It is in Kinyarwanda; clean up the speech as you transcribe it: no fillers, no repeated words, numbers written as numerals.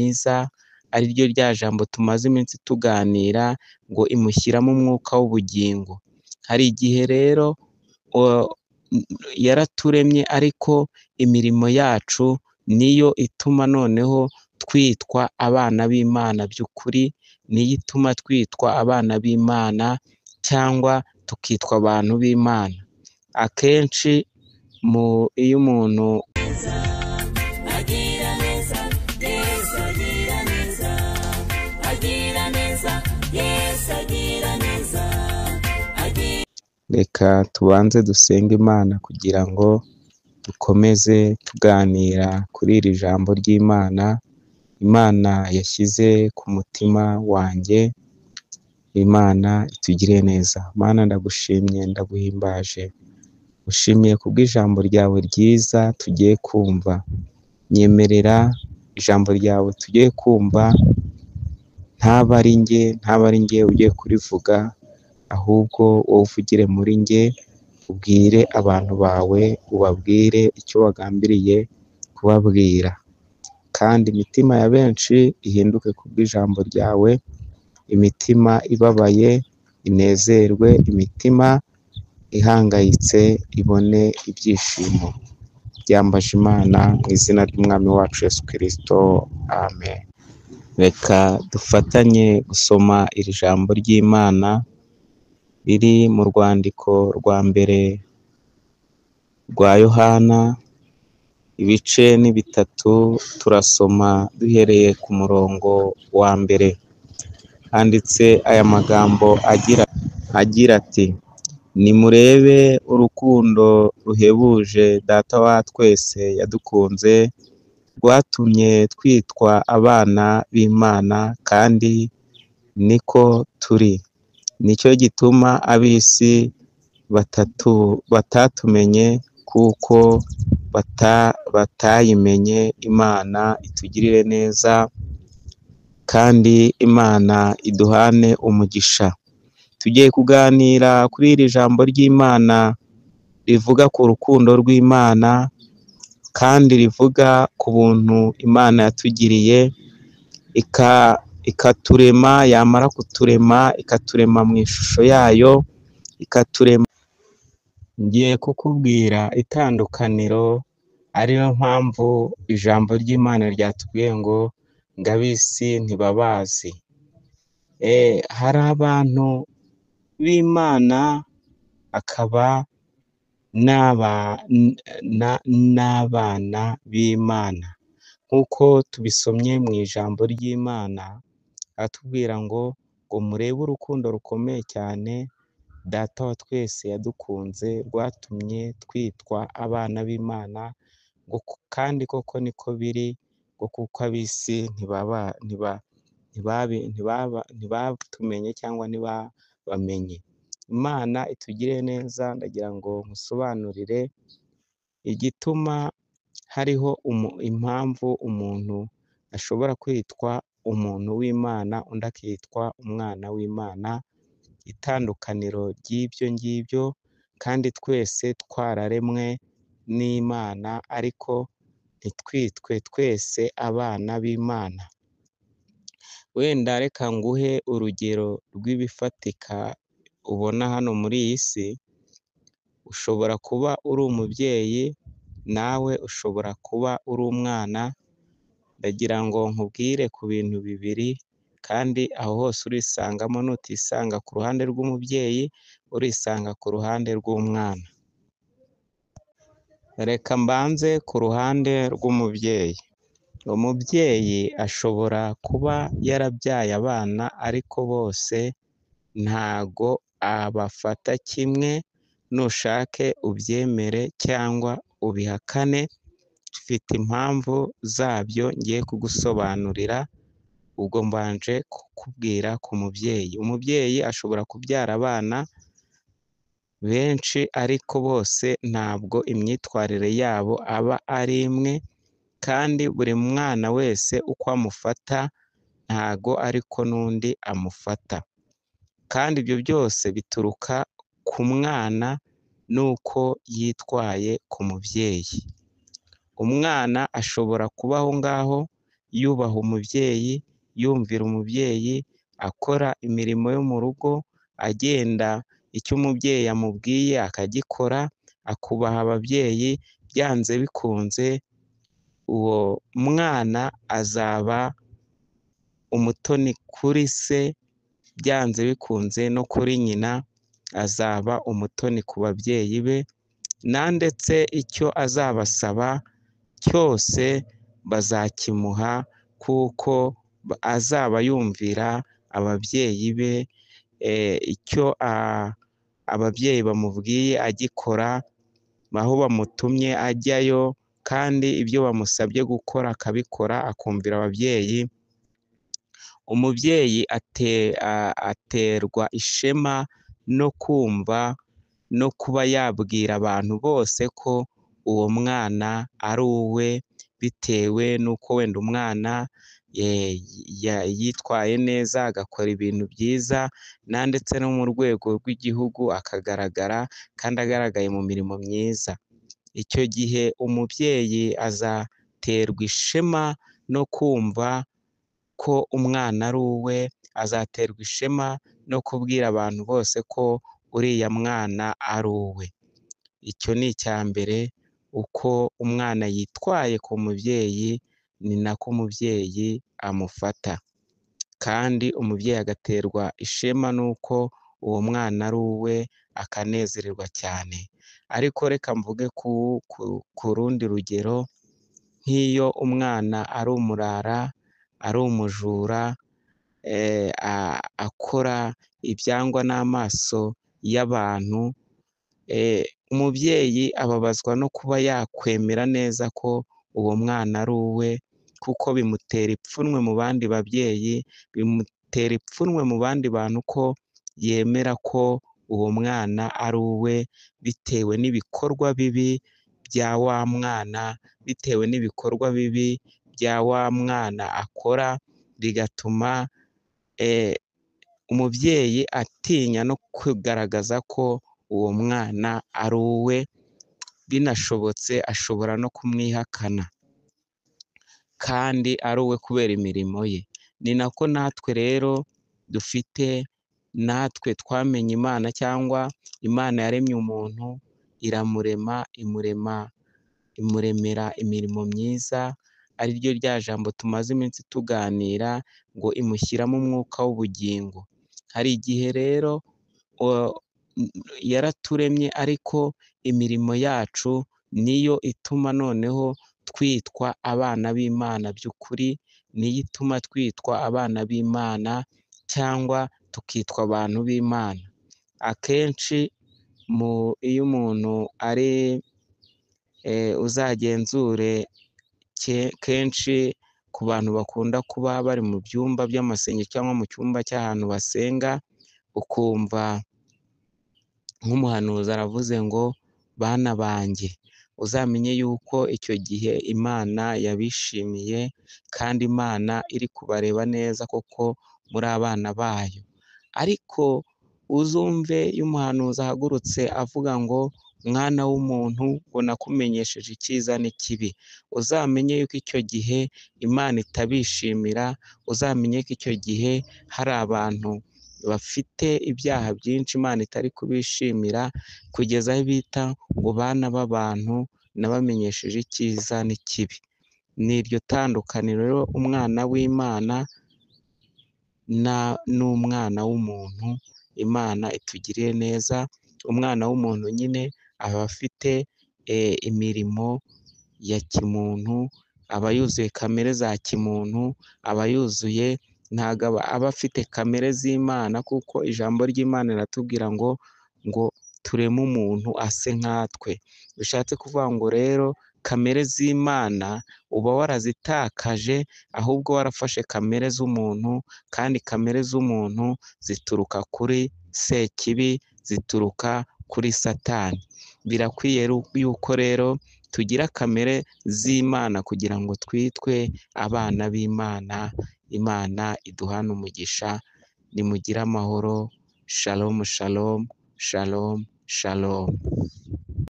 nkiza, ari ryo rya jambo tumaze iminsi tuganira ngo imushyiramo umwuka w'ubugingo. Hari igihe rero yaraturemye ariko imirimo yacu niyo ituma noneho twitwa abana b'Imana by'ukuri, niyo ituma twitwa abana b'Imana cyangwa tukitwa abantu b'Imana. Akenshi iyo umuntu agira neza, Yesu agira neza, agira neza, Yesu agira neza, reka tubanze dusenge Imana kugira ngo dukomeze tuganira kuri iri jambo ry'Imana, Imana yashyize ku mutima wanjye. Imana itugire neza. Mana, ndagushimye, ndaguhimbaje, ushimiye kubw'ijambo ryawe ryiza tugiye kumva. Nyemerera ijambo ryawe tugiye kumva ntaba ari njye ugiye kurivuga, ahubwo wowe uvugire muri njye, ubwire abantu bawe, ubabwire icyo wagambiriye kubabwira, kandi imitima ya benshi ihinduke kubw'ijambo ryawe, imitima ibabaye inezerwe, imitima ihangayitse ibone ibyishimo. Byambaje Imana mu izina ry'Umwami wacu Yesu Kristo, amen. Reka dufatanye gusoma iri jambo ry'Imana riri mu rwandiko rwa mbere rwa Yohana, ibice ni 3, turasoma duhereye ku murongo wa mbere. Handitse aya magambo agira ati: nimurebe urukundo ruhebuje Data wa twese yadukunze, rwatumye twitwa abana b'Imana, kandi niko turi. Nicyo gituma ab'isi batatumenye, kuko batayimenye. Imana itugirire neza, kandi Imana iduhane umugisha. Tugiye kuganira kuri iri jambo ry'Imana rivuga ku rukundo rw'Imana, kandi rivuga ku buntu Imana yatugiriye ikaturema, yamara kuturema ikaturema mu ishusho yayo, ikaturema. Ngiye kukubwira itandukaniro, ariyo mpamvu ijambo ry'Imana ryatubwiye ngo ab'isi ntibabazi. Hari abantu b'Imana, akaba n'abana b'Imana. Nk'uko tubisomye mu ijambo ry'Imana, atubwira ngo murebe urukundo rukomeye cyane Data wa twese yadukunze, rwatumye twitwa abana b'Imana, kandi koko niko biri, kuko ab'isi ntibatumenye cyangwa ntibabamenye. Imana itugire neza. Ndagira ngo musobanurire igituma hariho impamvu umuntu ashobora kwitwa umuntu w'Imana, undi akitwa umwana w'Imana, itandukaniro ry'ibyo ngibyo, kandi twese twararemwe n'Imana, ariko ntitwitwe twese abana b'Imana. Wenda reka nguhe urugero rw'ibifatika ubona hano muri iyi si. Ushobora kuba uri umubyeyi, nawe ushobora kuba uri umwana. Ndagira ngo nkubwire ku bintu bibiri, kandi aho hose urisangamo. Nutisanga ku ruhande rw'umubyeyi, urisanga ku ruhande rw'umwana. Reka mbanze ku ruhande rw'umubyeyi. Umubyeyi ashobora kuba yarabyaye abana, ariko bose ntago abafata kimwe. Nushake ubyemere cyangwa ubihakane, mfite impamvu zabyo ngiye kugusobanurira. Ubwo mbanje kukubwira ku mubyeyi. Umubyeyi ashobora kubyara abana benshi, ariko bose ntabwo imyitwarire yabo aba ari imwe, kandi buri mwana wese uko amufata ntago ariko n'undi amufata. Kandi ibyo byose bituruka ku mwana n'uko yitwaye ku mubyeyi. Umwana ashobora kuba aho ngaho yubaha umubyeyi, yumvira umubyeyi, akora imirimo yo mu rugo, agenda icyo umubyeyi yamubwiye akagikora, akubaha ababyeyi, byanze bikunze uwo mwana azaba umutoni kuri se, byanze bikunze no kuri nyina azaba umutoni ku babyeyi be, ndetse icyo azabasaba cyose bazakimuha kuko azaba yumvira ababyeyi be, icyo ababyeyi bamubwiye agikora, aho bamutumye ajyayo, kandi ibyo bamusabye gukora akabikora, akumvira ababyeyi. Umubyeyi aterwa ishema no kumva no kuba yabwira abantu bose ko uwo mwana ari uwe, bitewe n'uko wenda umwana yitwaye neza, agakora ibintu byiza, ndetse no mu rwego rw'igihugu akagaragara kandi agaragaye mu mirimo myiza. Icyo gihe umubyeyi azaterwa ishema no kumva ko umwana ari uwe, azaterwa ishema no kubwira abantu bose ko uriya mwana ari uwe. Icyo ni icya mbere, uko umwana yitwaye ku mubyeyi ni nako umubyeyi amufata, kandi umubyeyi agaterwa ishema n'uko uwo mwana ari uwe, akanezererwa cyane. Ariko reka mvuge ku rundi rugero, nk'iyo umwana ari umurara, ari umujura, akora ibyangwa n'amaso y'abantu, umubyeyi ababazwa no kuba yakwemera neza ko uwo mwana ari uwe, kuko bimutera ipfunwe mu bandi babyeyi, bimutera ipfunwe mu bandi bantu ko yemera ko uwo mwana ari uwe, bitewe n'ibikorwa bibi bya wa mwana, bitewe n'ibikorwa bibi bya wa mwana akora, bigatuma umubyeyi atinya no kugaragaza ko uwo mwana ari uwe, binashobotse ashobora no kumwihakana kandi ari uwe kubera imirimo ye. Ni nako natwe rero natwe twamenye Imana, cyangwa Imana yaremye umuntu, iramurema, imuremera imirimo myiza, ari ryo rya jambo tumaze iminsi tuganira, ngo imushyiramo umwuka w'ubugingo. Hari igihe rero yaraturemye, ariko imirimo yacu niyo ituma noneho twitwa abana b'Imana by'ukuri, niyo ituma twitwa abana b'Imana, cyangwa tukitwa abantu b'Imana. Akenshi iyo umuntu ari uzagenzure kenshi ku bantu bakunda kuba bari mu byumba by'amasengesho cyangwa mu cyumba cy'ahantu basenga, ukumva nk'umuhanuzi aravuze ngo bana banjye, uzamenye yuko icyo gihe Imana yabishimiye, kandi Imana iri kubareba neza koko muri abana bayo. Ariko uzumve iyo umuhanuzi ahagurutse avuga ngo mwana w'umuntu, ngo nakumenyesheje icyiza n'ikibi, uzamenye yuko icyo gihe Imana itabishimira, uzamenye ko icyo gihe hari abantu bafite ibyaha byinshi Imana itari kubishimira, kugeza aho bita ngo bana b'abantu nabamenyesheje icyiza n'ikibi. Ni iryo tandukaniro rero umwana w'Imana n'umwana w'umuntu. Imana itugiriye neza. Umwana w'umuntu nyine aba afite imirimo ya kimuntu, aba yuzuye kamere za kimuntu, aba yuzuye, ntabwo aba afite kamere z'Imana, kuko ijambo ry'Imana riratubwira ngo tureme umuntu ase nkatwe. Bishatse kuvuga ngo rero kamere z'Imana uba warazitakaje, ahubwo warafashe kamere z'umuntu, kandi kamere z'umuntu zituruka kuri Sekibi, zituruka kuri Satani. Birakwiye yuko rero tugira kamere z'Imana kugira ngo twitwe abana b'Imana. Imana iduhane umugisha. Nimugire amahoro. Shalom, shalom, shalom, shalom.